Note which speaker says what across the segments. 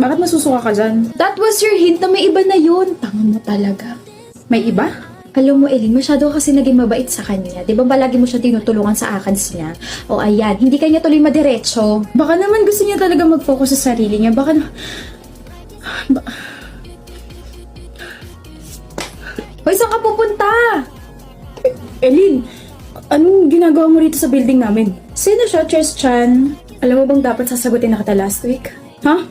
Speaker 1: Bakit masusuka ka dyan?
Speaker 2: That was your hint na may iba na yun. Tanga mo talaga.
Speaker 1: May iba?
Speaker 2: Alam mo, Eileen, masyado kasi naging mabait sa kanya. Di ba palagi mo siya tinutulungan sa akans niya? O ayan, hindi kanya tuloy madiretso.
Speaker 1: Baka naman gusto niya talaga mag-focus sa sarili niya. Baka na...
Speaker 2: Hoy, saan ka pupunta?
Speaker 1: Eileen, anong ginagawa mo rito sa building namin?
Speaker 2: Sino siya, Chan?
Speaker 1: Alam mo bang dapat sasagutin na kita last week? Ha?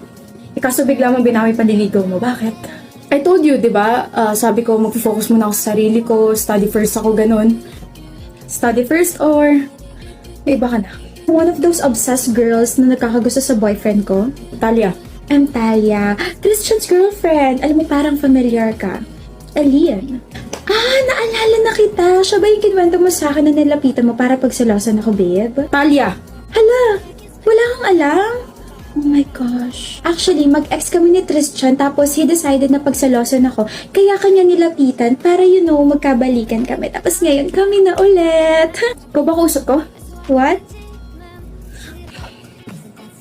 Speaker 1: Ikaso bigla mong binawi pandiligaw mo. Bakit? I told you, di ba? Sabi ko, mag-focus muna ako sa sarili ko, study first ako, ganun. Study first or... May iba ka na.
Speaker 2: One of those obsessed girls na nagkakagusto sa boyfriend ko.
Speaker 1: Talia.
Speaker 2: I'm Talia, Christian's girlfriend. Alam mo, parang familiar ka. Alien. Naalala na kita. Siya ba yung kinwento mo sa akin na nilapitan mo para pagselosan ako, babe?
Speaker 1: Talia!
Speaker 2: Hala, wala kang alam? Oh my gosh. Actually, mag-ex kami ni Tristan tapos he decided na pagselosan ako. Kaya kanya nilapitan para magkabalikan kami. Tapos ngayon kami na ulit.
Speaker 1: Ikaw ba kausap ko?
Speaker 2: What?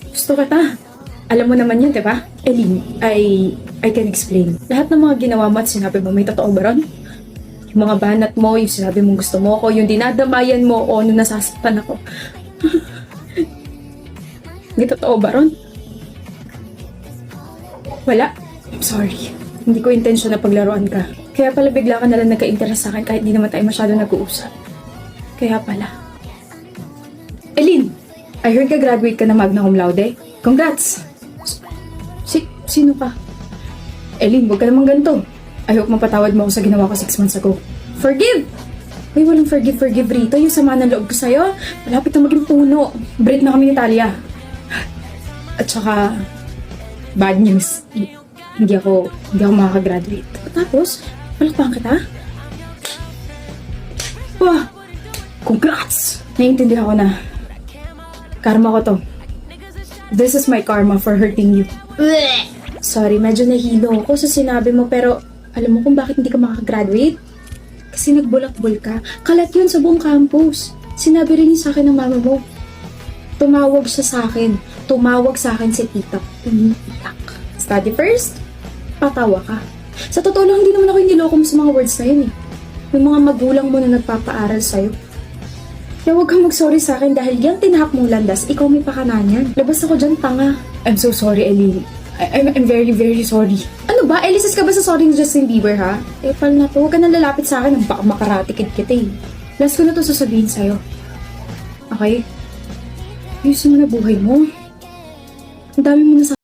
Speaker 1: Gusto kita. Alam mo naman yun, diba? Eileen, I can explain. Lahat ng mga ginawa mo at sinabi mo, may totoo ba ron? Yung mga banat mo, yung sinabi mong gusto mo ako, yung dinadamayan mo, o nung nasasaktan ako. Hindi totoo ba ron? Wala. I'm sorry. Hindi ko intensyon na paglaruan ka. Kaya pala bigla ka nalang nagka-interest sa akin kahit di naman tayo masyado nag-uusap. Kaya pala. Eileen, I heard ka graduate ka na magna cum laude. Congrats! Sino pa? Eileen, huwag ka naman ganito. I hope mapatawad mo ako sa ginawa ko 6 months ago. Forgive! Ay, walang forgive rito. Yung sama ng loob ko sa'yo, malapit na maging puno. Break na kami ni Talia. At saka, bad news. Hindi ako makakagraduate. Tapos, palakpakan kita? Wah! Congrats! Naiintindihan ko na. Karma ko to. This is my karma for hurting you. Sorry, medyo nahilo ako sa sinabi mo, pero alam mo kung bakit hindi ka makakagraduate? Kasi nagbulakbol ka. Kalat yun sa buong campus. Sinabi rin niya sa akin ng mama mo. Tumawag siya sa akin. Tumawag sa akin si tita. Umiiyak. Study first, patawa ka. Sa totoo lang, hindi naman ako niloko mo sa mga words na yun eh. May mga magulang mo na nagpapaaral sa'yo. Kaya huwag kang mag-sorry sa akin dahil yung tinahak mong landas, ikaw may pakana niyan. Labas ako dyan, tanga. I'm so sorry, Eileen. I'm very, very sorry. Ano ba? Elisis ka ba sa sorry ni Justin Bieber, ha? Pal na to. Huwag ka nang lalapit sa akin. Baka makaratikid kita eh. Last ko na to sasabihin sa'yo. Okay? Ayusin mo na buhay mo. Ang dami mo na sa